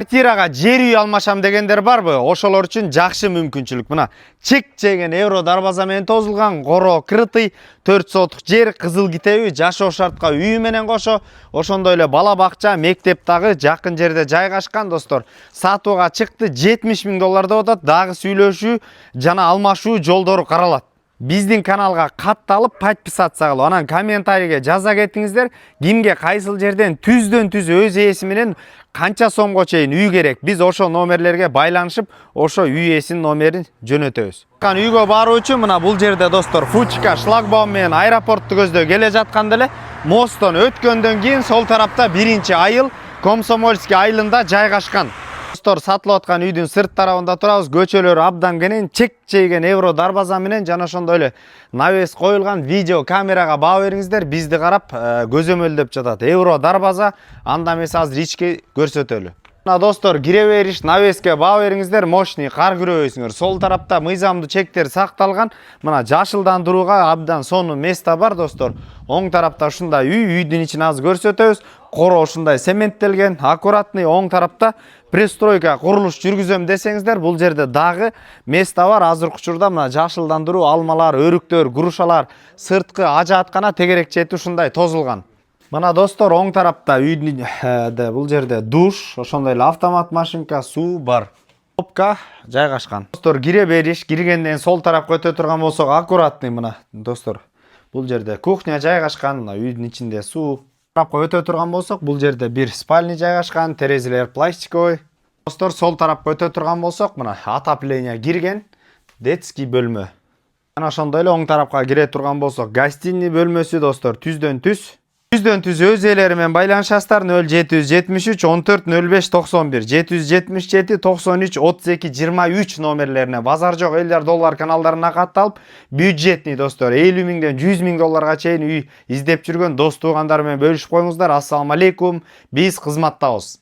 Квартирага жер үй алмашам дегендер барбы? Ошолор үчүн жакшы мүмкүнчүлүк. Мына чек жеген евро дарбаза менен тозулган коро крытый 4 сотук жер, кызыл китеби, жашоо шартка үй менен кошо, ошондой эле бала бакча, мектеп дагы жакын жерде жайгашкан достор. Сатууга чыкты, 70 000 доллар деп атат. Дагы сүйлөшүү жана алмашуу жолдору каралат. Биздин каналга катталып подписация кылып, анан комментарийге жаза кетиңиздер. Кимге кайсыл жерден түздөн түз өз ээси менен канча сомго чейин үй керек. Биз ошо номерлерге байланышып, ошо үй ээсинин номерин жөнөтөбүз. Үйгө баруу үчүн мына бул жерде достор фучка шлагбаум менен аэропортту көздөй келе жатканда эле мосттон өткөндөн кийин сол тарапта 1-айыл Комсомольский айылында жайгашкан. Достор, сатылып аткан үйдүн сырт тарабында турабыз. Көчөлөрү абдан кенен, чек жейген евро дарбаза менен жана ошондой эле навес коюлган. Видео камерага баа бериңиздер. Бизди карап көзөмөлдөп жатат. Евро дарбаза, анда эмес азыр ички көрсөтөлү. Мына достор, кире бериш, навеске баа бериңиздер. Мощный кар күрөбөйсүңөр. Сол тарапта мыйзамдуу чектер сакталган. Мына жашылдандырууга абдан сонун место бар достор. Оң тарапта ушундай үйдүн ичин аз көрсөтөбүз. Коро ушундай цементтелген, аккуратный. Оң тарапта пристройка курулуш жүргүзөм десеңиздер, бул жерде дагы место бар. Азыркы учурда мына жашылдандыруу, алмалар, өрүктөр, грушалар, сырткы ажааткана тегерекчети ушундай тозулган. Мына достор, оң тарапта үйдүн бул жерде душ, ошондой эле автомат машинка, суу бар. Топка жайгашкан. Достор, кире бериш, киргенден сол тарапка өтө турган болсок, аккуратный мына достор. Бул жерде кухня жайгашкан, мына үйдүн ичинде суу. Тарапка өтө турган болсок, бул жерде бир спальня жайгашкан, терезелер пластиковый. Достор, сол тарапка өтө турган болсок, мына отопление кирген, детский бөлмө. Жана ошондой эле оң тарапка кире турган болсок, гостиный бөлмөсү достор, түздөн түз. Түздөн түз өз ээлери менен байланышасыздар. 0773 14 05 91 777 93 32 23 номерлерине базар жок элдер доллар каналдарына катталып, бюджетный достор 50 000ден 100 000 долларга чейин үй издеп жүргөн дос туугандар менен бөлүшүп коюңуздар. Ассаламу алейкум. Биз кызматтабыз.